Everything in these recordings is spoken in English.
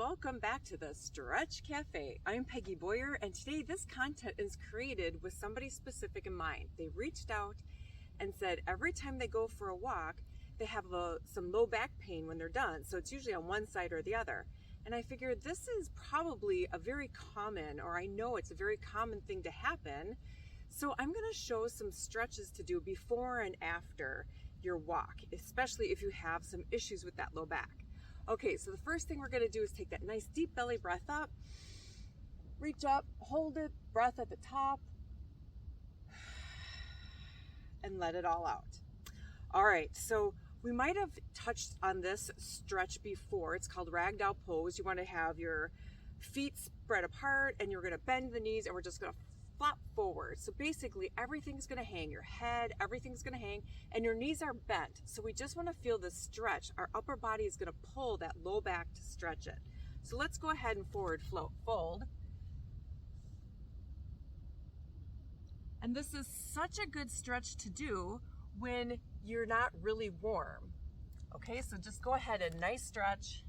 welcome back to the Stretch Cafe. I'm Peggy Boyer, and today this content is created with somebody specific in mind. They reached out and said every time they go for a walk, they have some low back pain when they're done, so it's usually on one side or the other. And I figured this is probably a very common, or I know it's a very common thing to happen, so I'm going to show some stretches to do before and after your walk, especially if you have some issues with that low back. Okay, so the first thing we're going to do is take that nice deep belly breath up, reach up, hold it, breath at the top, and let it all out. All right, so we might have touched on this stretch before. It's called ragdoll pose. You want to have your feet spread apart and you're going to bend the knees and we're just going to flop forward. So basically everything's going to hang, your head, everything's going to hang, and your knees are bent. So we just want to feel the stretch. Our upper body is going to pull that low back to stretch it. So let's go ahead and forward fold. And this is such a good stretch to do when you're not really warm. Okay, so just go ahead and nice stretch.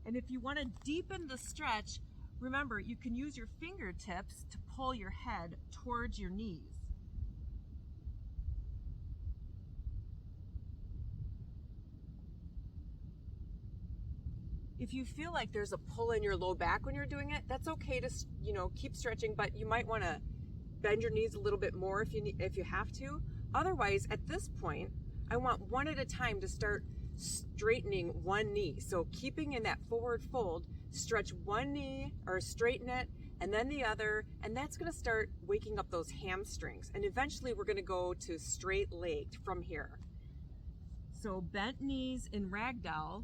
And if you want to deepen the stretch, remember you can use your fingertips to pull your head towards your knees. If you feel like there's a pull in your low back when you're doing it, that's okay to, keep stretching, but you might want to bend your knees a little bit more if you have to. Otherwise, at this point, I want one at a time to start straightening one knee. So keeping in that forward fold, stretch one knee or straighten it and then the other, and that's going to start waking up those hamstrings. And eventually we're going to go to straight legged from here. So bent knees in ragdoll,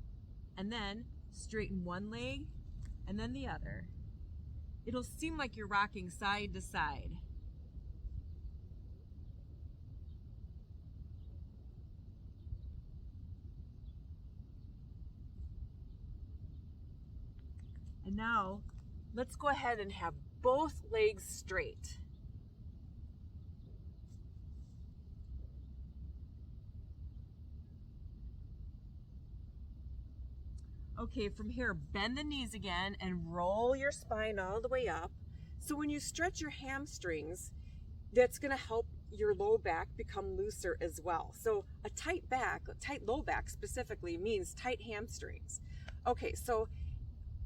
and then straighten one leg and then the other. It'll seem like you're rocking side to side. And now let's go ahead and have both legs straight. Okay, from here, bend the knees again and roll your spine all the way up. So when you stretch your hamstrings, that's going to help your low back become looser as well. So a tight low back specifically means tight hamstrings. Okay, so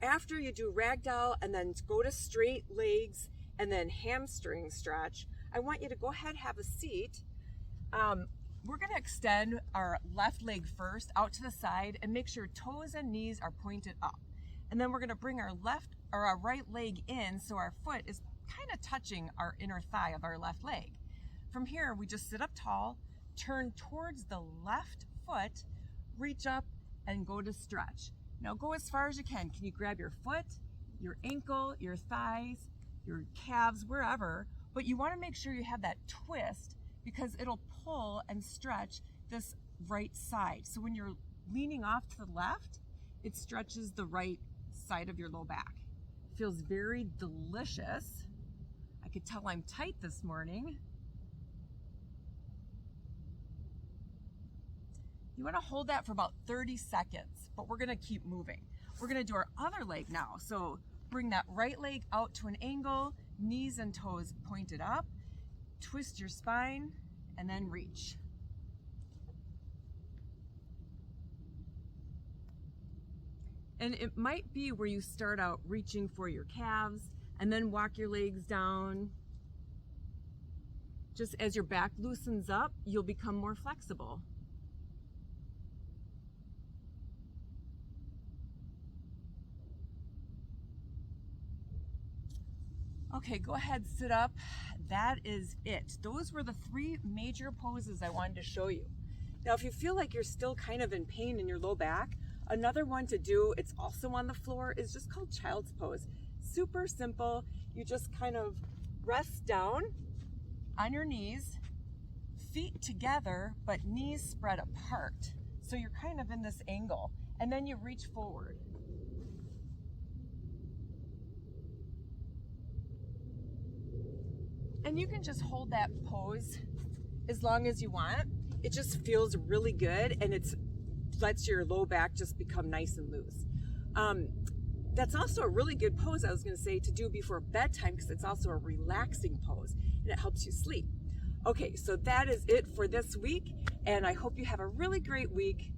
after you do ragdoll and then go to straight legs and then hamstring stretch, I want you to go ahead and have a seat. We're going to extend our left leg first out to the side and make sure toes and knees are pointed up. And then we're going to bring our right leg in so our foot is kind of touching our inner thigh of our left leg. From here, we just sit up tall, turn towards the left foot, reach up and go to stretch. Now go as far as you can. Can you grab your foot, your ankle, your thighs, your calves, wherever, but you want to make sure you have that twist because it'll pull and stretch this right side. So when you're leaning off to the left, it stretches the right side of your low back. Feels very delicious. I could tell I'm tight this morning. You want to hold that for about 30 seconds, but we're going to keep moving. We're going to do our other leg now. So bring that right leg out to an angle, knees and toes pointed up, twist your spine, and then reach. And it might be where you start out reaching for your calves and then walk your legs down. Just as your back loosens up, you'll become more flexible. Okay, go ahead, sit up. That is it. Those were the 3 major poses I wanted to show you. Now, if you feel like you're still kind of in pain in your low back, another one to do, it's also on the floor, is just called child's pose. Super simple. You just kind of rest down on your knees, feet together, but knees spread apart. So you're kind of in this angle, and then you reach forward. And you can just hold that pose as long as you want. It just feels really good, and it lets your low back just become nice and loose. That's also a really good pose, I was going to say, to do before bedtime, because it's also a relaxing pose and it helps you sleep. Okay, so that is it for this week, and I hope you have a really great week.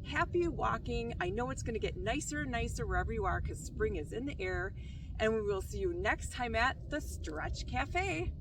Happy walking. I know it's going to get nicer and nicer wherever you are because spring is in the air, and we will see you next time at the Stretch Cafe.